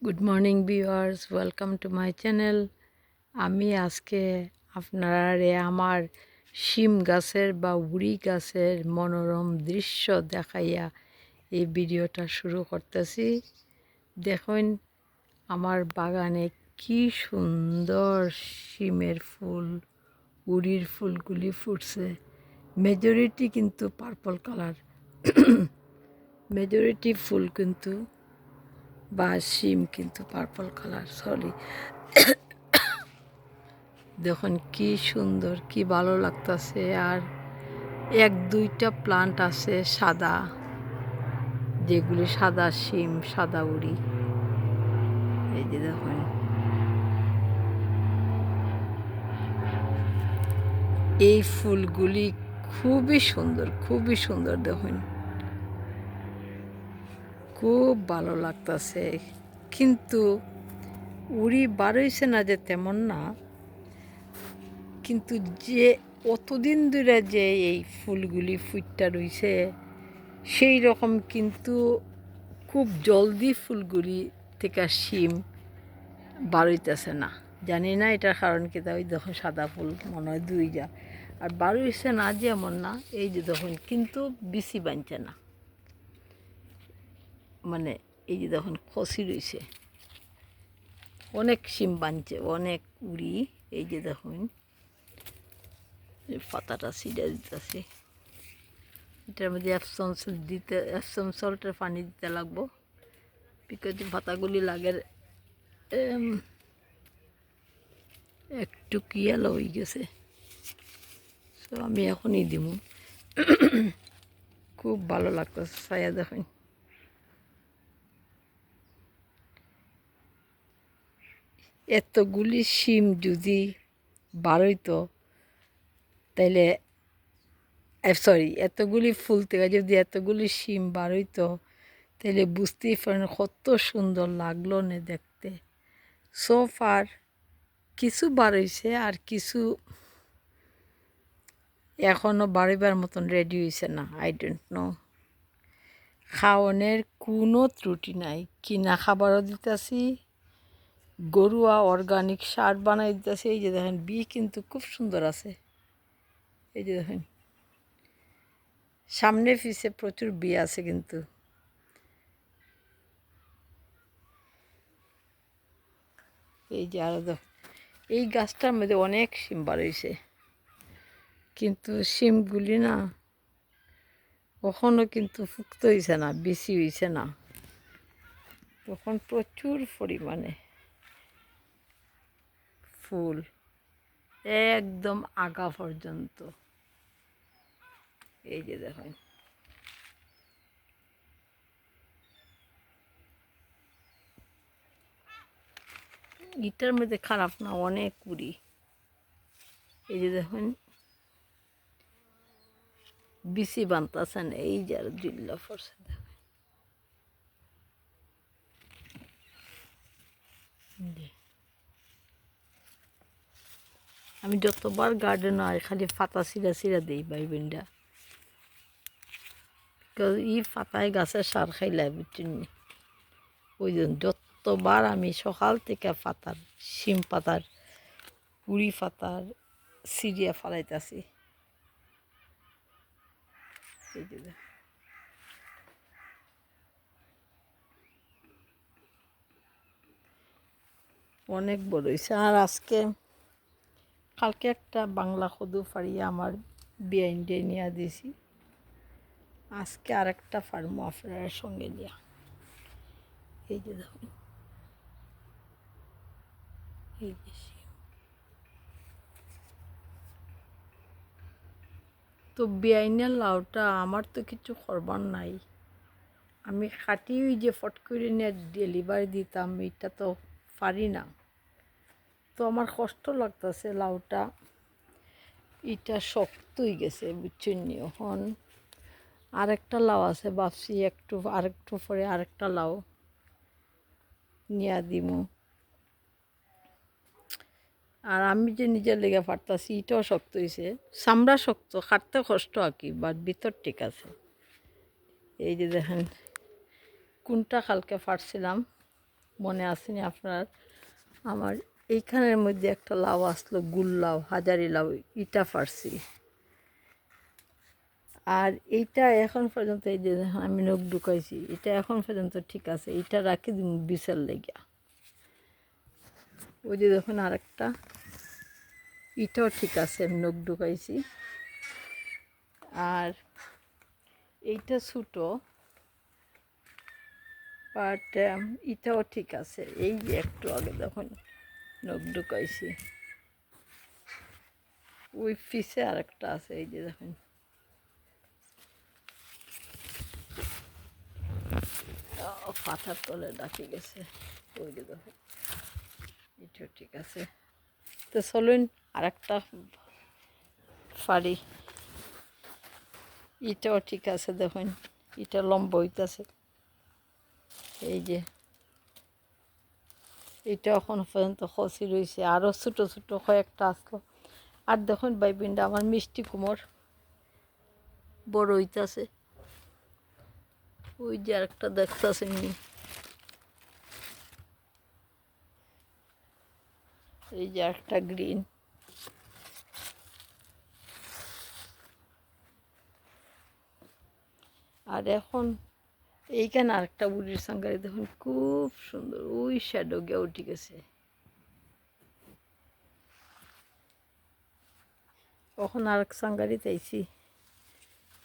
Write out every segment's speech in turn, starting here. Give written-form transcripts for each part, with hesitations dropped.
Good morning viewers, welcome to my channel. আমি আজকে আপনারা আমার শিম গাছের বা উড়ি গাছের মনোরম দৃশ্য দেখাইয়া এই ভিডিওটা শুরু করতেছি। দেখুন আমার বাগানে কি সুন্দর শিমের ফুল, উড়ির ফুলগুলি ফুটছে। মেজরিটি কিন্তু পার্পল কালার, মেজরিটি ফুল কিন্তু বা শিম কিন্তু পার্পল কালার, সরি। দেখুন কি সুন্দর, কি ভালো লাগতেছে। আর এক দুইটা প্লান্ট আছে সাদা, যেগুলি সাদা শিম, সাদা উড়ি। এই যে দেখুন, এই ফুলগুলি খুবই সুন্দর, খুবই সুন্দর। দেখুন খুব ভালো লাগতেছে। কিন্তু উড়ি বারইছে না যে তেমন না, কিন্তু যে অতদিন ধরে যে এই ফুলগুলি ফুটটা রইছে সেই রকম কিন্তু খুব জলদি ফুলগুলি থেকে শিম বারইতেছে না। জানি না এটার কারণ কি। ওই দেখুন সাদা ফুল মনে হয় দুই যা, আর বারইছে না যেমন না। এই যে দেখুন কিন্তু বিচি বানছে না, মানে এই যে দেখুন খসি রয়েছে। অনেক শিম বানছে, অনেক উড়ি। এই যে দেখুন পাতাটা ছিঁড়ে দিতেছে। এটার মধ্যে এপসম সল্টের পানি দিতে লাগবো, বিকজ পাতাগুলি লাগে একটু কিয়ালো হয়ে গেছে। তো আমি এখনই দিব। খুব ভালো লাগতেছে ছায়া। দেখুন এতগুলি শিম যদি বারইতো, তাইলে সরি, এতগুলি ফুল থেকে যদি এতগুলি শিম বারইতো, তাহলে বুঝতেই পারেন কত সুন্দর লাগলো না দেখতে। সোফার কিছু বারইছে আর কিছু এখনও বাড়িবার মতন রেডি হয়েছে না। I don't know. খাওয়ানোর কোনো ত্রুটি নাই, কিনা খাবারও দিতেছি, গরুয়া অর্গানিক সার বানাই দিতেছি। এই যে দেখেন বি কিন্তু খুব সুন্দর আছে। এই যে দেখেন সামনে পিছে প্রচুর বি আছে কিন্তু। এই যে আরো এই গাছটার মধ্যে অনেক শিম বার হয়েছে, কিন্তু শিমগুলি না কখনো কিন্তু ফুক্ত হয়েছে না, বেশি হয়েছে না। তখন প্রচুর পরিমাণে ফুল একদম আগা পর্যন্ত। এই যে দেখেন ইটার মধ্যে খারাপ না, অনেক কুড়ি। এই যে দেখুন বিসি বানতেছেন। এই যে আর জিল্লা পড়ছে। আমি যতবার গার্ডেন হয় খালি পাতা ছিঁড়া ছিঁড়া দিই বাইবেনটা, ই পাতায় গাছের সার খাইলাই বুঝছেন। ওই জন্য যতবার আমি সকাল থেকে পাতার শিম পাতার কুড়ি পাতার সিরিয়া ফালাইতেছি। অনেক বড় হয়েছে। আর কালকে একটা বাংলা কদু ফাড়িয়ে আমার বিয়াইন্ডে নিয়ে দিয়েছি। আজকে আরেকটা ফার্মো আপনার সঙ্গে নিয়ে। এই যে দেখুন এই যে তো বিয়াইনের লাউটা আমার তো কিছু করবার নাই। আমি খাটি ওই যে ফট করে নিয়ে ডেলিভারি দিতাম, এটা তো পারি না। তো আমার কষ্ট লাগতেছে। লাউটা এটা শক্ত হয়ে গেছে বুঝছেন। এখন আরেকটা লাউ আছে, ভাবছি আরেকটু পরে আরেকটা লাউ নিয়ে দিব। আর আমি যে নিজের লেগে ফাটতাছি এটাও শক্ত হয়েছে। চামড়া শক্ত, কাটতে কষ্ট আর কি, বাট ভিতর ঠিক আছে। এই যে দেখেন কোনটা কালকে ফাটছিলাম, মনে আসেনি আপনার, আমার এইখানের মধ্যে একটা লাউ আসলো, গুল লাউ, হাজারি লাউ, ইটা ফারছি। আর এইটা এখন পর্যন্ত, এই যে আমি নখ ঢুকাইছি, এটা এখন পর্যন্ত ঠিক আছে, এটা রাখি দিন বিছের লেগে। ওই যে দেখুন আরেকটা, এটাও ঠিক আছে, আমি নখ ঢুকাইছি। আর এইটা ছোটো, বাট এটাও ঠিক আছে। এই যে একটু আগে দেখুন নখ ঢুকাইছি, ওই পিছে আরেকটা আছে, এই যে দেখুন। পাতার তলে ডাকি গেছে, ওই যে দেখুন, এটাও ঠিক আছে। তো চলুন আরেকটা ফাড়ি। এটাও ঠিক আছে, দেখুন এটা লম্বা হইতেছে। এই যে এটা এখন পর্যন্ত খসি রয়েছে, আরও ছোটো ছোটো কয়েকটা আসলো। আর দেখুন বাইবিনটা আমার মিষ্টি কুমড় বড় হইতেছে। ওই যে আরেকটা দেখতেছেন নি, এই যে একটা গ্রিন। আর এখন এইখানে আরেকটা বুড়ির সাঙ্গারি দেখুন, খুব সুন্দর, ওই শ্যাডো গিয়ে উঠে গেছে। এখন আরেক সাঙ্গারি চাইছি।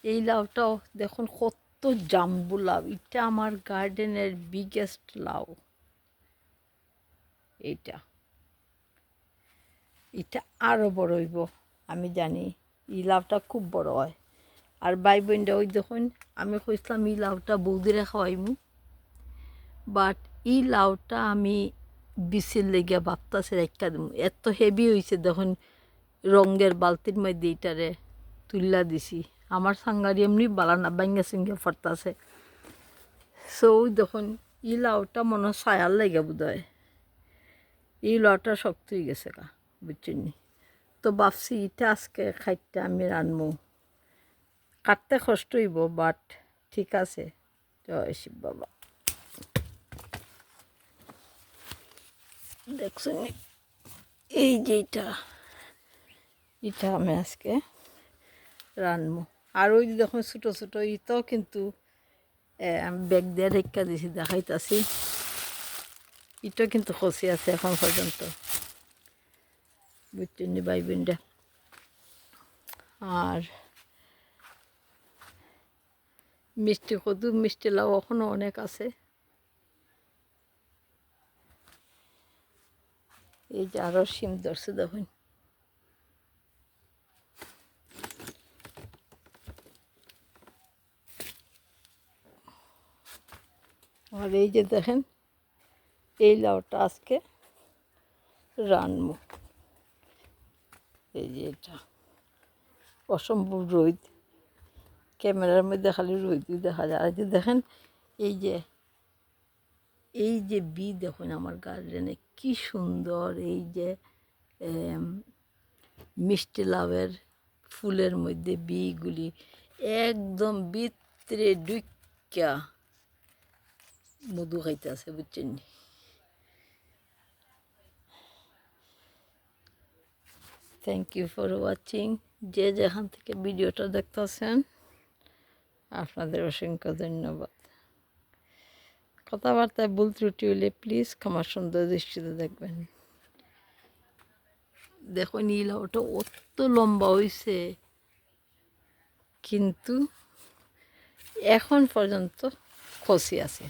এই লাউটাও দেখুন কত জাম্বু লাউ, এটা আমার গার্ডেনের বিগেস্ট লাউ। এইটা এটা আরও বড় হইব, আমি জানি এই লাউটা খুব বড় হয়। আর ভাই বোনটা ওই দেখুন, আমি কইছিলাম এই লাউটা বৌদিরে খাওয়াইমু, বাট এই লাউটা আমি বিচির লেগে ভাবতাছে একটা দিম, এত হেভি হয়েছে দেখুন। রঙের বালতির মধ্যে এইটারে তুল্লা দিছি, আমার সাঙ্গারি এমনি বালা না, ব্যাঙ্গা সিঙ্গে ফরতাছে। সো ওই দেখুন এই লাউটা মনে হয় ছায়ার লেগে বোধ হয়, এই লাউটা শক্ত হয়ে গেছে গা, বুঝছেন নি। তো ভাবছি এটা আজকে খাইতে আমি রানবো, কাটতে কষ্ট হইব, বাট ঠিক আছে। জয় শিব বাবা। দেখছেন এই যে এটা আমি আজকে রানবো। আর ওই যে দেখুন ছোটো ছোটো ইটাও কিন্তু আমি ব্যাগ দিয়ে রেখা দিছি, দেখাইতাছি। ইটাও কিন্তু খসি আছে এখন পর্যন্ত, বুঝছেন নি ভাই বোনটা। আর মিষ্টি কদু, মিষ্টি লাউ এখনও অনেক আছে। এই যে আরও শিম ধরছে দেখুন। আর এই যে দেখেন এই লাউটা আজকে রানবো। এই যে এটা অসম্ভব রোদ, ক্যামেরার মধ্যে খালি রোদই দেখা যায়। আর যে দেখেন এই যে বি দেখুন আমার গার্ডেনে কি সুন্দর, এই যে মিষ্টি লাউয়ের ফুলের মধ্যে বিগুলি একদম ভিতরে ঢুকিয়া মধু খাইতে আছে, বুঝছেন। Thank you for watching. যে যেখান থেকে ভিডিওটা দেখতেছেন আপনাদের অসংখ্য ধন্যবাদ। কথাবার্তায় ভুল ত্রুটি হলে প্লিজ ক্ষমা সুন্দর দৃষ্টিতে দেখবেন। দেখো নীল ওটা অত লম্বা হয়েছে, কিন্তু এখন পর্যন্ত খসি আছে।